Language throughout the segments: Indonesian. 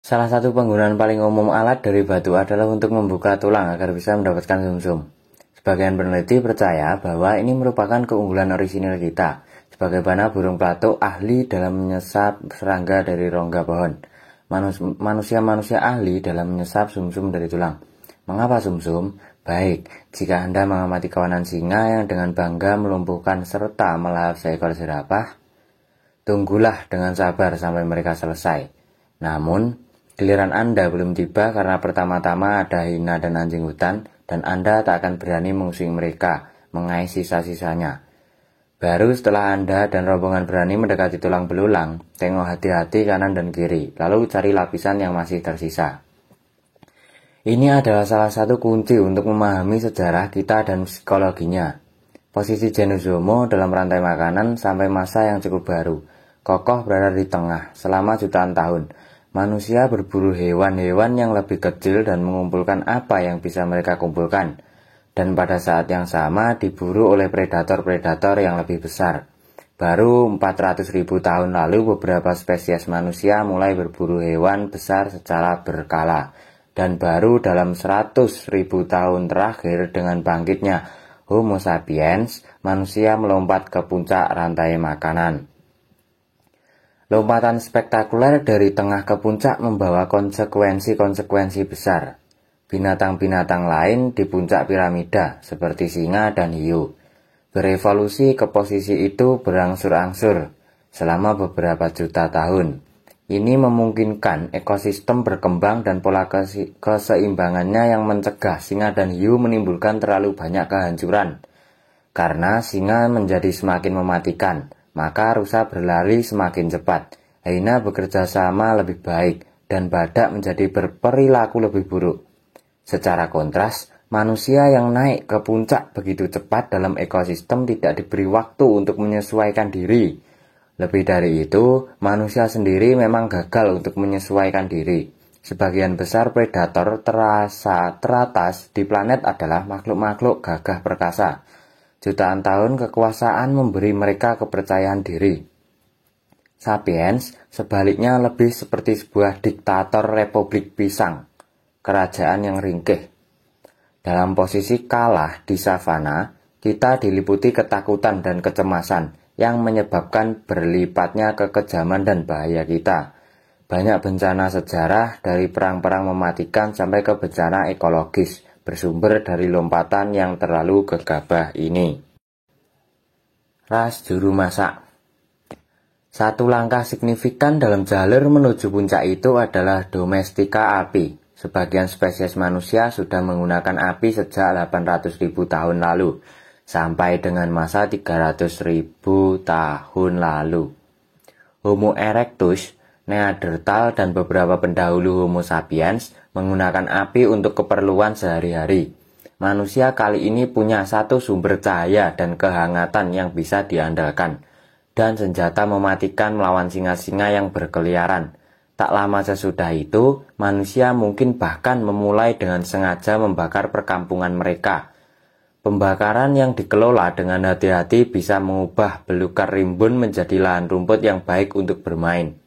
Salah satu penggunaan paling umum alat dari batu adalah untuk membuka tulang agar bisa mendapatkan sumsum. Sebagian peneliti percaya bahwa ini merupakan keunggulan orisinil kita, sebagaimana burung pelatuk ahli dalam menyesap serangga dari rongga pohon. Manusia-manusia ahli dalam menyesap sumsum dari tulang. Mengapa sumsum? Baik, jika Anda mengamati kawanan singa yang dengan bangga melumpuhkan serta melahap seekor jerapah, tunggulah dengan sabar sampai mereka selesai. Namun, giliran Anda belum tiba karena pertama-tama ada hina dan anjing hutan, dan Anda tak akan berani mengusung mereka, mengais sisa-sisanya. Baru setelah Anda dan rombongan berani mendekati tulang belulang, tengok hati-hati kanan dan kiri, lalu cari lapisan yang masih tersisa. Ini adalah salah satu kunci untuk memahami sejarah kita dan psikologinya. Posisi genus Homo dalam rantai makanan sampai masa yang cukup baru, kokoh berada di tengah selama jutaan tahun. Manusia berburu hewan-hewan yang lebih kecil dan mengumpulkan apa yang bisa mereka kumpulkan. Dan pada saat yang sama diburu oleh predator-predator yang lebih besar. Baru 400.000 tahun lalu beberapa spesies manusia mulai berburu hewan besar secara berkala. Dan baru dalam 100.000 tahun terakhir dengan bangkitnya Homo sapiens, manusia melompat ke puncak rantai makanan. Lompatan spektakuler dari tengah ke puncak membawa konsekuensi-konsekuensi besar. Binatang-binatang lain di puncak piramida, seperti singa dan hiu, berevolusi ke posisi itu berangsur-angsur selama beberapa juta tahun. Ini memungkinkan ekosistem berkembang dan pola keseimbangannya yang mencegah singa dan hiu menimbulkan terlalu banyak kehancuran. Karena singa menjadi semakin mematikan, maka rusa berlari semakin cepat, hyena bekerja sama lebih baik, dan badak menjadi berperilaku lebih buruk. Secara kontras, manusia yang naik ke puncak begitu cepat dalam ekosistem tidak diberi waktu untuk menyesuaikan diri. Lebih dari itu, manusia sendiri memang gagal untuk menyesuaikan diri. Sebagian besar predator teratas di planet adalah makhluk-makhluk gagah perkasa. Jutaan tahun kekuasaan memberi mereka kepercayaan diri. Sapiens sebaliknya lebih seperti sebuah diktator republik pisang, kerajaan yang ringkih. Dalam posisi kalah di savana, kita diliputi ketakutan dan kecemasan yang menyebabkan berlipatnya kekejaman dan bahaya kita. Banyak bencana sejarah dari perang-perang mematikan sampai ke bencana ekologis bersumber dari lompatan yang terlalu gegabah ini. Ras juru masak. Satu langkah signifikan dalam jalur menuju puncak itu adalah domestika api. Sebagian spesies manusia sudah menggunakan api sejak 800.000 tahun lalu, sampai dengan masa 300.000 tahun lalu. Homo erectus, Neanderthal, dan beberapa pendahulu Homo sapiens menggunakan api untuk keperluan sehari-hari. Manusia kali ini punya satu sumber cahaya dan kehangatan yang bisa diandalkan, dan senjata mematikan melawan singa-singa yang berkeliaran. Tak lama sesudah itu, manusia mungkin bahkan memulai dengan sengaja membakar perkampungan mereka. Pembakaran yang dikelola dengan hati-hati bisa mengubah belukar rimbun menjadi lahan rumput yang baik untuk bermain.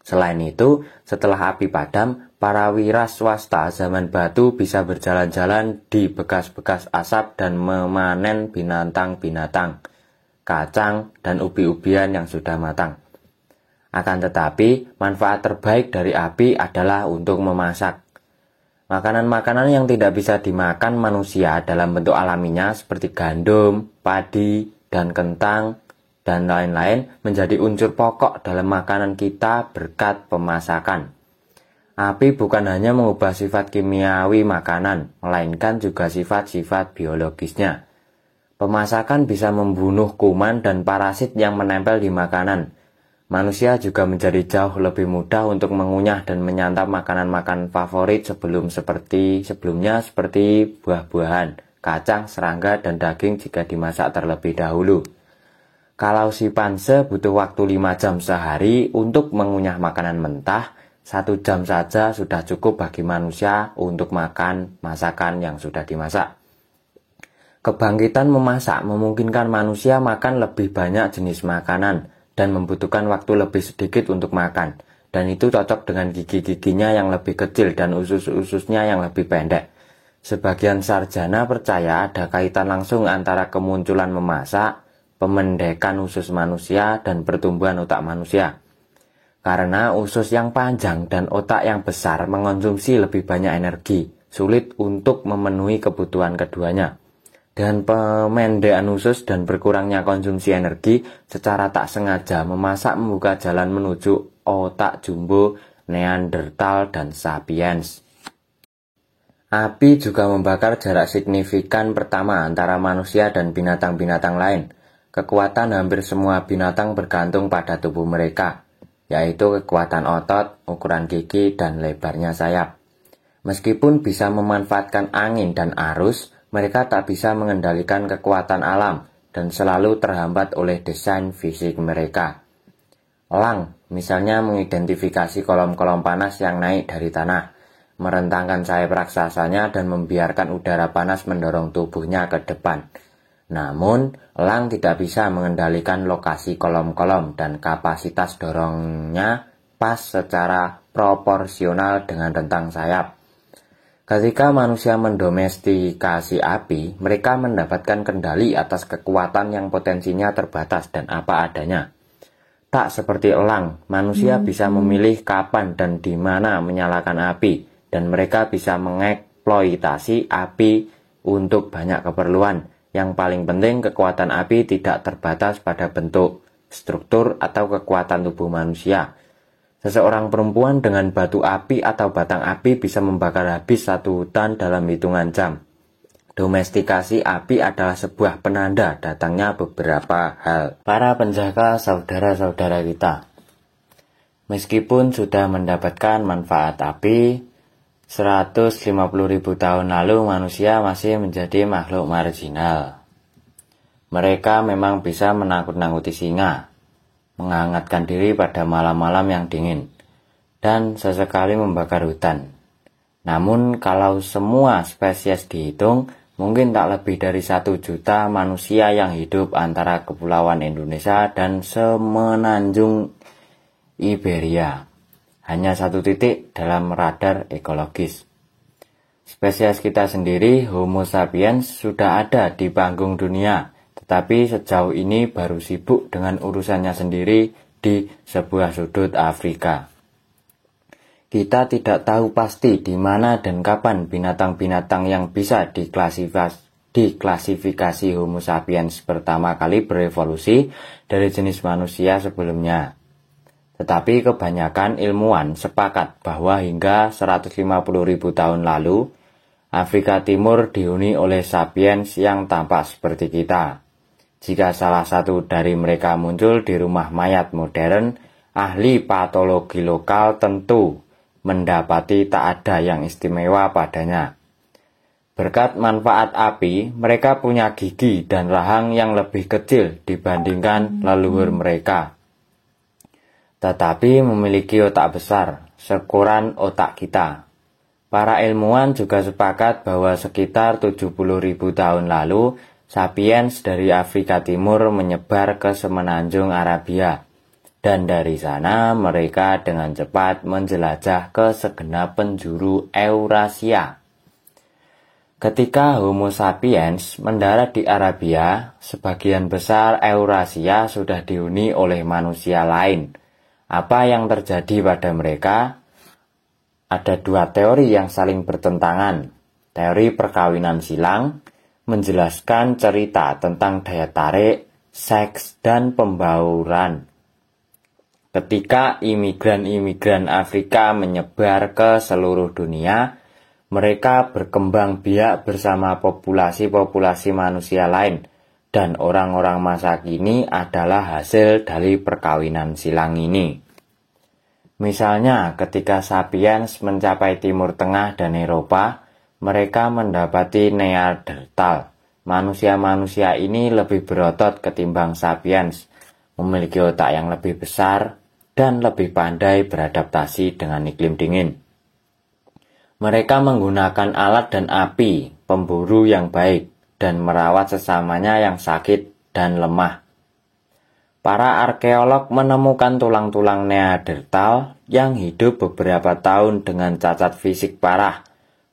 Selain itu, setelah api padam, para wira swasta zaman batu bisa berjalan-jalan di bekas-bekas asap dan memanen binatang-binatang, kacang, dan ubi-ubian yang sudah matang. Akan tetapi, manfaat terbaik dari api adalah untuk memasak. Makanan-makanan yang tidak bisa dimakan manusia dalam bentuk alaminya seperti gandum, padi, dan kentang, dan lain-lain menjadi unsur pokok dalam makanan kita berkat pemasakan. Api bukan hanya mengubah sifat kimiawi makanan, melainkan juga sifat-sifat biologisnya. Pemasakan bisa membunuh kuman dan parasit yang menempel di makanan. Manusia juga menjadi jauh lebih mudah untuk mengunyah dan menyantap makanan-makanan favorit sebelumnya seperti buah-buahan, kacang, serangga, dan daging jika dimasak terlebih dahulu. Kalau simpanse butuh waktu 5 jam sehari untuk mengunyah makanan mentah, 1 jam saja sudah cukup bagi manusia untuk makan masakan yang sudah dimasak. Kebangkitan memasak memungkinkan manusia makan lebih banyak jenis makanan dan membutuhkan waktu lebih sedikit untuk makan. dan itu cocok dengan gigi-giginya yang lebih kecil dan usus-ususnya yang lebih pendek. Sebagian sarjana percaya ada kaitan langsung antara kemunculan memasak, pemendekan usus manusia, dan pertumbuhan otak manusia. Karena usus yang panjang dan otak yang besar mengonsumsi lebih banyak energi, sulit untuk memenuhi kebutuhan keduanya. Dan pemendekan usus dan berkurangnya konsumsi energi secara tak sengaja memasak membuka jalan menuju otak jumbo, Neanderthal, dan Sapiens. Api juga membakar jarak signifikan pertama antara manusia dan binatang-binatang lain. Kekuatan hampir semua binatang bergantung pada tubuh mereka, yaitu kekuatan otot, ukuran gigi, dan lebarnya sayap. Meskipun bisa memanfaatkan angin dan arus, mereka tak bisa mengendalikan kekuatan alam dan selalu terhambat oleh desain fisik mereka. Elang, misalnya mengidentifikasi kolom-kolom panas yang naik dari tanah, merentangkan sayap raksasanya dan membiarkan udara panas mendorong tubuhnya ke depan. Namun, elang tidak bisa mengendalikan lokasi kolom-kolom dan kapasitas dorongnya pas secara proporsional dengan rentang sayap. Ketika manusia mendomestikasi api, mereka mendapatkan kendali atas kekuatan yang potensinya terbatas dan apa adanya. Tak seperti elang, manusia bisa memilih kapan dan di mana menyalakan api, dan mereka bisa mengeksploitasi api untuk banyak keperluan. Yang paling penting, kekuatan api tidak terbatas pada bentuk, struktur, atau kekuatan tubuh manusia. Seseorang perempuan dengan batu api atau batang api bisa membakar habis satu hutan dalam hitungan jam. Domestikasi api adalah sebuah penanda datangnya beberapa hal. Para penjaga saudara-saudara kita, meskipun sudah mendapatkan manfaat api, 150.000 tahun lalu manusia masih menjadi makhluk marginal. Mereka memang bisa menakut-nakuti singa, menghangatkan diri pada malam-malam yang dingin, dan sesekali membakar hutan. Namun kalau semua spesies dihitung, mungkin tak lebih dari 1 juta manusia yang hidup antara Kepulauan Indonesia dan semenanjung Iberia. Hanya 1 titik dalam radar ekologis. Spesies kita sendiri, Homo sapiens, sudah ada di panggung dunia, tetapi sejauh ini baru sibuk dengan urusannya sendiri di sebuah sudut Afrika. Kita tidak tahu pasti di mana dan kapan binatang-binatang yang bisa diklasifikasi Homo sapiens pertama kali berevolusi dari jenis manusia sebelumnya. Tetapi kebanyakan ilmuwan sepakat bahwa hingga 150.000 tahun lalu, Afrika Timur dihuni oleh sapiens yang tampak seperti kita. Jika salah satu dari mereka muncul di rumah mayat modern, ahli patologi lokal tentu mendapati tak ada yang istimewa padanya. Berkat manfaat api, mereka punya gigi dan rahang yang lebih kecil dibandingkan leluhur mereka. Tetapi memiliki otak besar, seukuran otak kita. Para ilmuwan juga sepakat bahwa sekitar 70.000 tahun lalu, sapiens dari Afrika Timur menyebar ke semenanjung Arabia, dan dari sana mereka dengan cepat menjelajah ke segenap penjuru Eurasia. Ketika Homo sapiens mendarat di Arabia, sebagian besar Eurasia sudah dihuni oleh manusia lain. Apa yang terjadi pada mereka? Ada 2 teori yang saling bertentangan. Teori perkawinan silang menjelaskan cerita tentang daya tarik, seks, dan pembauran. Ketika imigran-imigran Afrika menyebar ke seluruh dunia, mereka berkembang biak bersama populasi-populasi manusia lain, dan orang-orang masa kini adalah hasil dari perkawinan silang ini. Misalnya, ketika sapiens mencapai Timur Tengah dan Eropa, mereka mendapati Neanderthal. Manusia-manusia ini lebih berotot ketimbang sapiens, memiliki otak yang lebih besar, dan lebih pandai beradaptasi dengan iklim dingin. Mereka menggunakan alat dan api, pemburu yang baik, dan merawat sesamanya yang sakit dan lemah. para arkeolog menemukan tulang-tulang Neandertal yang hidup beberapa tahun dengan cacat fisik parah,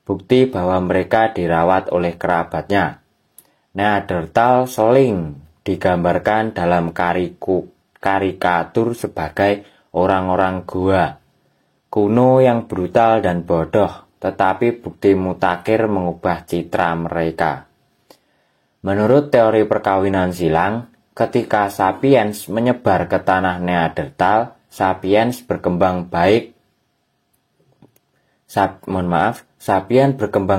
bukti bahwa mereka dirawat oleh kerabatnya. Neandertal sering digambarkan dalam karikatur sebagai orang-orang Goa kuno yang brutal dan bodoh, tetapi bukti mutakhir mengubah citra mereka. Menurut teori perkawinan silang, ketika sapiens menyebar ke tanah Neandertal, sapiens berkembang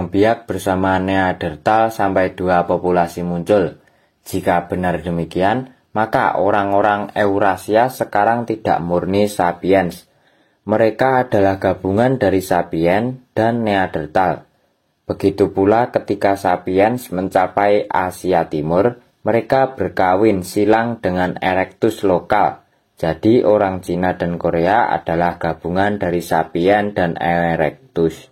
biak bersama Neandertal sampai dua populasi muncul. Jika benar demikian, maka orang-orang Eurasia sekarang tidak murni sapiens. Mereka adalah gabungan dari sapiens dan Neandertal. Begitu pula ketika sapiens mencapai Asia Timur, mereka berkawin silang dengan Erectus lokal. Jadi orang Cina dan Korea adalah gabungan dari sapiens dan Erectus.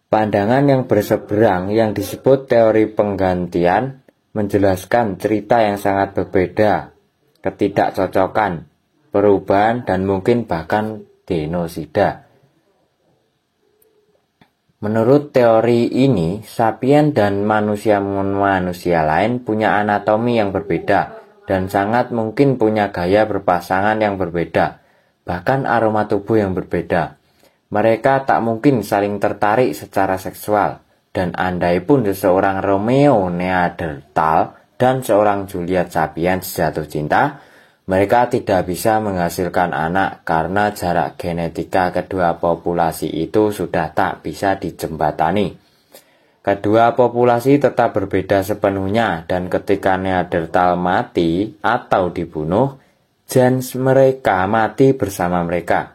Pandangan yang berseberang yang disebut teori penggantian menjelaskan cerita yang sangat berbeda, ketidakcocokan, perubahan, dan mungkin bahkan genosida. Menurut teori ini, sapien dan manusia lain punya anatomi yang berbeda dan sangat mungkin punya gaya berpasangan yang berbeda, bahkan aroma tubuh yang berbeda. Mereka tak mungkin saling tertarik secara seksual, dan andai pun seseorang Romeo Neandertal dan seorang Juliet sapiens jatuh cinta, mereka tidak bisa menghasilkan anak karena jarak genetika kedua populasi itu sudah tak bisa dijembatani. Kedua populasi tetap berbeda sepenuhnya, dan ketika Neandertal mati atau dibunuh, gens mereka mati bersama mereka.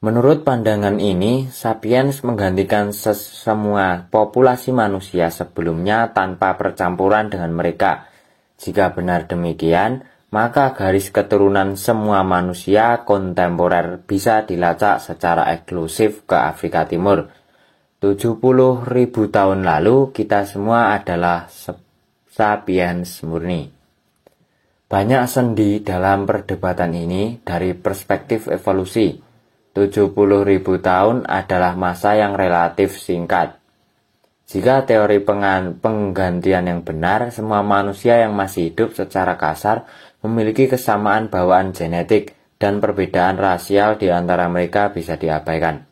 Menurut pandangan ini, sapiens menggantikan semua populasi manusia sebelumnya tanpa percampuran dengan mereka. Jika benar demikian, maka garis keturunan semua manusia kontemporer bisa dilacak secara eksklusif ke Afrika Timur. 70.000 tahun lalu, kita semua adalah sapiens murni. Banyak sendi dalam perdebatan ini dari perspektif evolusi. 70.000 tahun adalah masa yang relatif singkat. Jika teori penggantian yang benar, semua manusia yang masih hidup secara kasar memiliki kesamaan bawaan genetik dan perbedaan rasial di antara mereka bisa diabaikan.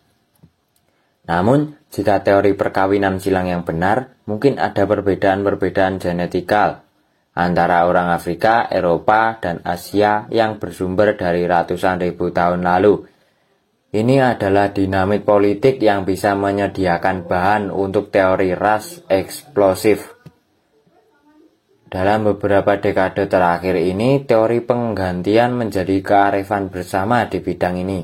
Namun, jika teori perkawinan silang yang benar, mungkin ada perbedaan-perbedaan genetikal antara orang Afrika, Eropa, dan Asia yang bersumber dari ratusan ribu tahun lalu. Ini adalah dinamit politik yang bisa menyediakan bahan untuk teori ras eksplosif. Dalam beberapa dekade terakhir ini, teori penggantian menjadi kearifan bersama di bidang ini.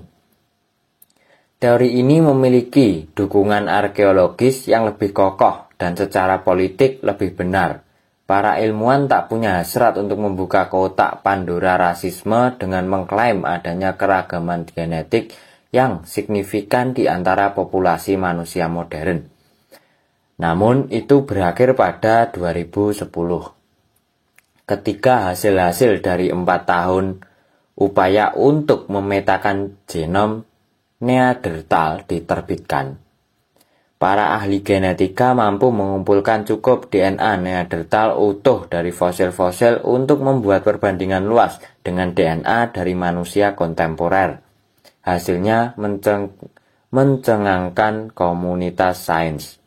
Teori ini memiliki dukungan arkeologis yang lebih kokoh dan secara politik lebih benar. Para ilmuwan tak punya hasrat untuk membuka kotak Pandora rasisme dengan mengklaim adanya keragaman genetik yang signifikan di antara populasi manusia modern. Namun itu berakhir pada 2010. Ketika hasil-hasil dari 4 tahun upaya untuk memetakan genom Neandertal diterbitkan. Para ahli genetika mampu mengumpulkan cukup DNA Neandertal utuh dari fosil-fosil untuk membuat perbandingan luas dengan DNA dari manusia kontemporer. Hasilnya mencengangkan komunitas sains.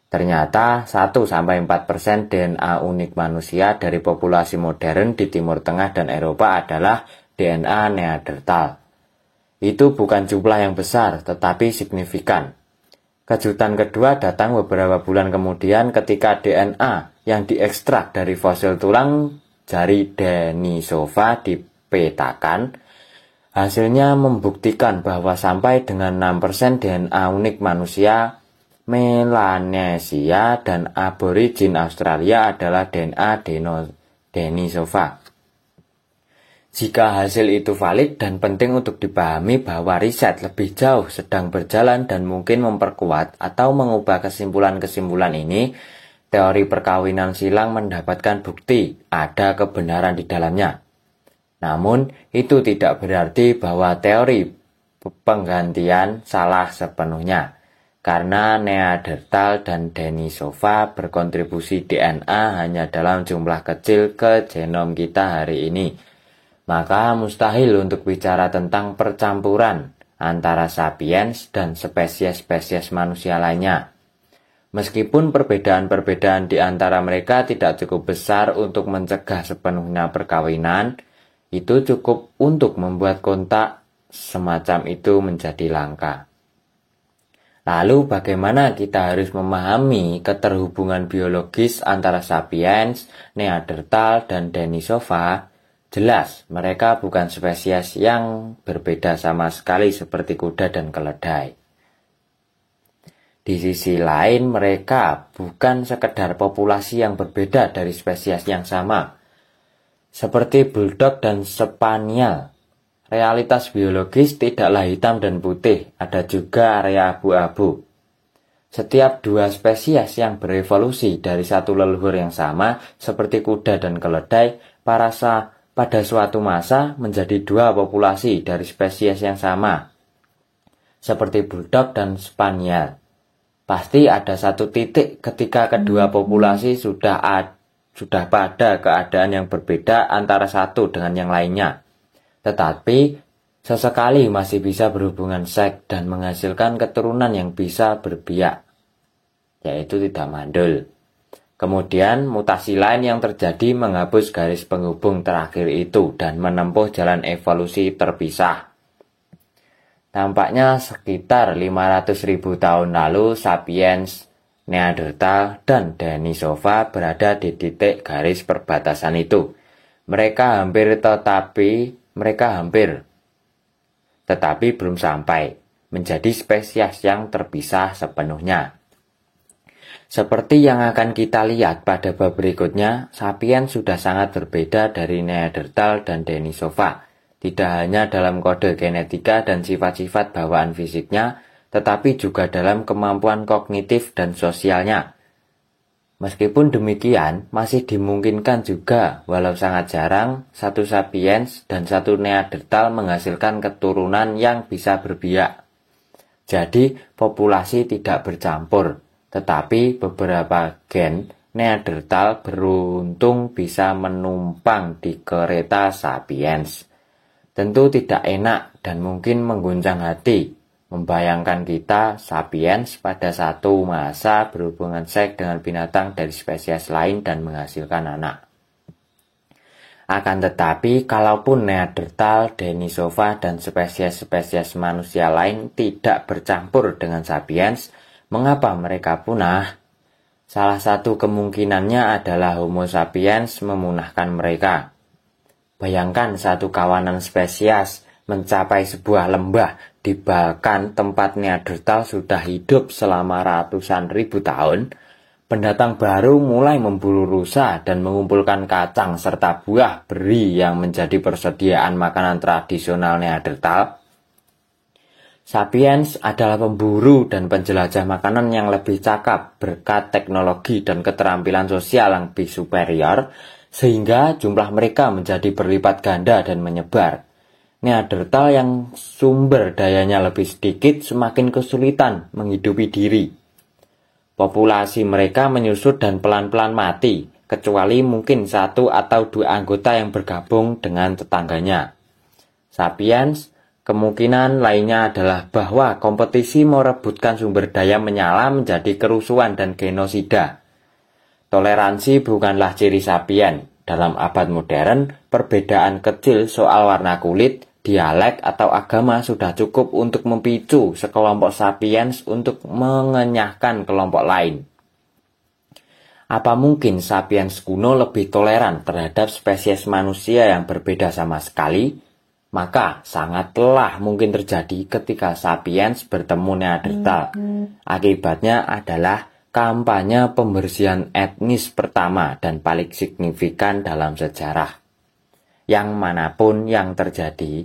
Ternyata 1-4% DNA unik manusia dari populasi modern di Timur Tengah dan Eropa adalah DNA Neandertal. Itu bukan jumlah yang besar, tetapi signifikan. Kejutan kedua datang beberapa bulan kemudian ketika DNA yang diekstrak dari fosil tulang jari Denisova dipetakan. Hasilnya membuktikan bahwa sampai dengan 6% DNA unik manusia Melanesia dan aborigin Australia adalah DNA Denisova. Jika hasil itu valid dan penting untuk dipahami bahwa riset lebih jauh sedang berjalan dan mungkin memperkuat atau mengubah kesimpulan-kesimpulan ini, teori perkawinan silang mendapatkan bukti ada kebenaran di dalamnya. Namun, itu tidak berarti bahwa teori penggantian salah sepenuhnya, karena Neanderthal dan Denisova berkontribusi DNA hanya dalam jumlah kecil ke genom kita hari ini. Maka mustahil untuk bicara tentang percampuran antara sapiens dan spesies-spesies manusia lainnya. Meskipun perbedaan-perbedaan di antara mereka tidak cukup besar untuk mencegah sepenuhnya perkawinan, itu cukup untuk membuat kontak semacam itu menjadi langka. Lalu bagaimana kita harus memahami keterhubungan biologis antara sapiens, Neanderthal, dan Denisova? Jelas, mereka bukan spesies yang berbeda sama sekali seperti kuda dan keledai. Di sisi lain, mereka bukan sekedar populasi yang berbeda dari spesies yang sama. Seperti bulldog dan spaniel, realitas biologis tidaklah hitam dan putih, ada juga area abu-abu. Setiap dua spesies yang berevolusi dari satu leluhur yang sama, seperti kuda dan keledai, pada suatu masa menjadi dua populasi dari spesies yang sama, seperti bulldog dan spaniel. Pasti ada satu titik ketika kedua populasi sudah pada keadaan yang berbeda antara satu dengan yang lainnya. Tetapi, sesekali masih bisa berhubungan seks dan menghasilkan keturunan yang bisa berbiak, yaitu tidak mandul. Kemudian, mutasi lain yang terjadi menghapus garis penghubung terakhir itu dan menempuh jalan evolusi terpisah. Tampaknya sekitar 500.000 tahun lalu, sapiens, Neanderthal, dan Denisova berada di titik garis perbatasan itu. Mereka hampir tetapi belum sampai menjadi spesies yang terpisah sepenuhnya. Seperti yang akan kita lihat pada bab berikutnya, sapiens sudah sangat berbeda dari Neanderthal dan Denisova, tidak hanya dalam kode genetika dan sifat-sifat bawaan fisiknya, tetapi juga dalam kemampuan kognitif dan sosialnya. Meskipun demikian, masih dimungkinkan juga, walau sangat jarang, satu sapiens dan satu Neanderthal menghasilkan keturunan yang bisa berbiak. Jadi, populasi tidak bercampur, tetapi beberapa gen Neanderthal beruntung bisa menumpang di kereta sapiens. Tentu tidak enak dan mungkin mengguncang hati membayangkan kita, sapiens, pada satu masa berhubungan seks dengan binatang dari spesies lain dan menghasilkan anak. Akan tetapi, kalaupun Neanderthal, Denisova, dan spesies-spesies manusia lain tidak bercampur dengan sapiens, mengapa mereka punah? Salah satu kemungkinannya adalah Homo sapiens memunahkan mereka. Bayangkan satu kawanan spesies mencapai sebuah lembah di bahkan tempat Neanderthal sudah hidup selama ratusan ribu tahun. Pendatang baru mulai memburu rusa dan mengumpulkan kacang serta buah beri yang menjadi persediaan makanan tradisional Neanderthal. Sapiens adalah pemburu dan penjelajah makanan yang lebih cakap berkat teknologi dan keterampilan sosial yang lebih superior, sehingga jumlah mereka menjadi berlipat ganda dan menyebar. Neanderthal yang sumber dayanya lebih sedikit semakin kesulitan menghidupi diri. Populasi mereka menyusut dan pelan-pelan mati, kecuali mungkin satu atau dua anggota yang bergabung dengan tetangganya. Sapiens, kemungkinan lainnya adalah bahwa kompetisi merebutkan sumber daya menyala menjadi kerusuhan dan genosida. Toleransi bukanlah ciri sapiens. Dalam abad modern, perbedaan kecil soal warna kulit, dialek, atau agama sudah cukup untuk memicu sekelompok sapiens untuk mengenyahkan kelompok lain. Apa mungkin sapiens kuno lebih toleran terhadap spesies manusia yang berbeda sama sekali? Maka sangatlah mungkin terjadi ketika sapiens bertemu Neanderthal. Akibatnya adalah kampanye pembersihan etnis pertama dan paling signifikan dalam sejarah. Yang manapun yang terjadi,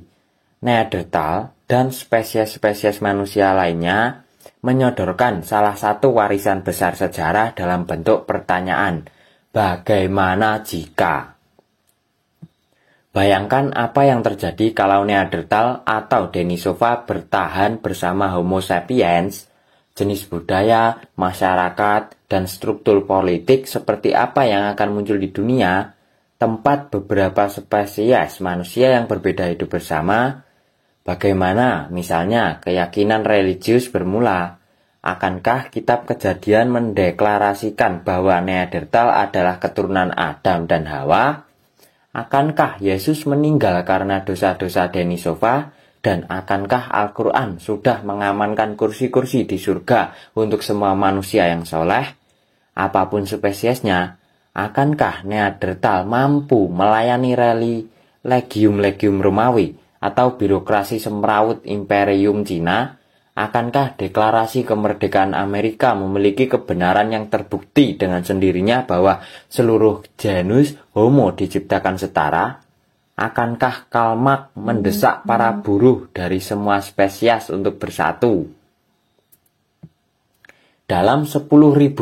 Neanderthal dan spesies-spesies manusia lainnya menyodorkan salah satu warisan besar sejarah dalam bentuk pertanyaan, bagaimana jika? Bayangkan apa yang terjadi kalau Neanderthal atau Denisova bertahan bersama Homo sapiens, jenis budaya, masyarakat, dan struktur politik seperti apa yang akan muncul di dunia, tempat beberapa spesies manusia yang berbeda hidup bersama. Bagaimana misalnya keyakinan religius bermula? Akankah kitab Kejadian mendeklarasikan bahwa Neanderthal adalah keturunan Adam dan Hawa? Akankah Yesus meninggal karena dosa-dosa Denisova? Dan akankah Al-Quran sudah mengamankan kursi-kursi di surga untuk semua manusia yang soleh? Apapun spesiesnya, akankah Neanderthal mampu melayani legium-legium Romawi atau birokrasi semrawut Imperium Cina? Akankah deklarasi kemerdekaan Amerika memiliki kebenaran yang terbukti dengan sendirinya bahwa seluruh genus Homo diciptakan setara? Akankah Karl Marx mendesak para buruh dari semua spesies untuk bersatu? Dalam 10.000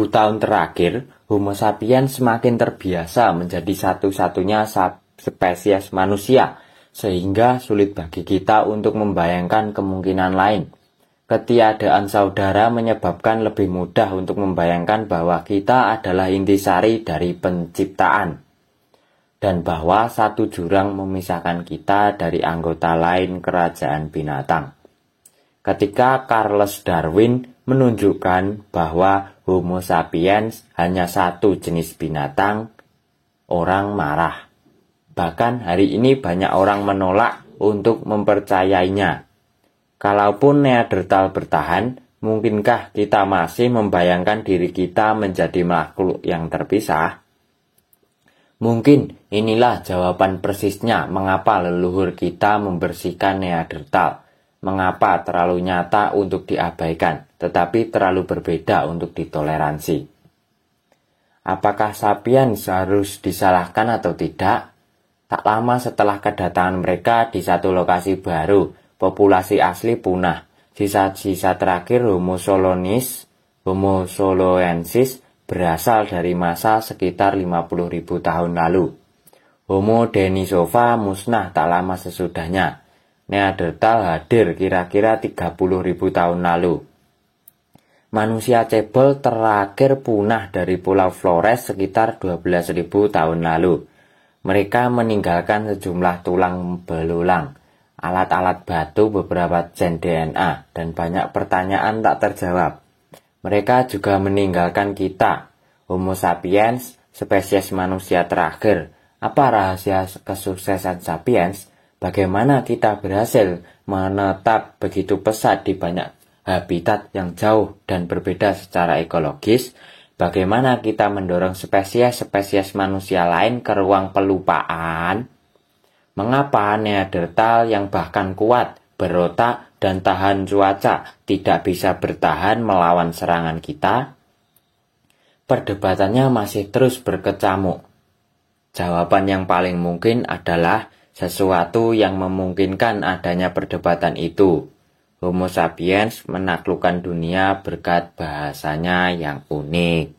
tahun terakhir, Homo sapiens semakin terbiasa menjadi satu-satunya spesies manusia, sehingga sulit bagi kita untuk membayangkan kemungkinan lain. Ketiadaan saudara menyebabkan lebih mudah untuk membayangkan bahwa kita adalah intisari dari penciptaan, dan bahwa satu jurang memisahkan kita dari anggota lain kerajaan binatang. Ketika Charles Darwin menunjukkan bahwa Homo sapiens hanya satu jenis binatang, orang marah. Bahkan hari ini banyak orang menolak untuk mempercayainya. Kalaupun Neanderthal bertahan, mungkinkah kita masih membayangkan diri kita menjadi makhluk yang terpisah? Mungkin inilah jawaban persisnya mengapa leluhur kita membersihkan Neanderthal. Mengapa terlalu nyata untuk diabaikan, tetapi terlalu berbeda untuk ditoleransi. Apakah sapiens harus disalahkan atau tidak? Tak lama setelah kedatangan mereka di satu lokasi baru, populasi asli punah. Sisa-sisa terakhir Homo soloensis berasal dari masa sekitar 50.000 tahun lalu. Homo denisova musnah tak lama sesudahnya. Neanderthal hadir kira-kira 30.000 tahun lalu. Manusia cebol terakhir punah dari Pulau Flores sekitar 12.000 tahun lalu. Mereka meninggalkan sejumlah tulang belulang, alat-alat batu, beberapa gen DNA, dan banyak pertanyaan tak terjawab. Mereka juga meninggalkan kita, Homo sapiens, spesies manusia terakhir. Apa rahasia kesuksesan sapiens? Bagaimana kita berhasil menetap begitu pesat di banyak habitat yang jauh dan berbeda secara ekologis? Bagaimana kita mendorong spesies-spesies manusia lain ke ruang pelupaan? Mengapa Neanderthal yang bahkan kuat, berotak, dan tahan cuaca tidak bisa bertahan melawan serangan kita? Perdebatannya masih terus berkecamuk. Jawaban yang paling mungkin adalah sesuatu yang memungkinkan adanya perdebatan itu. Homo sapiens menaklukkan dunia berkat bahasanya yang unik.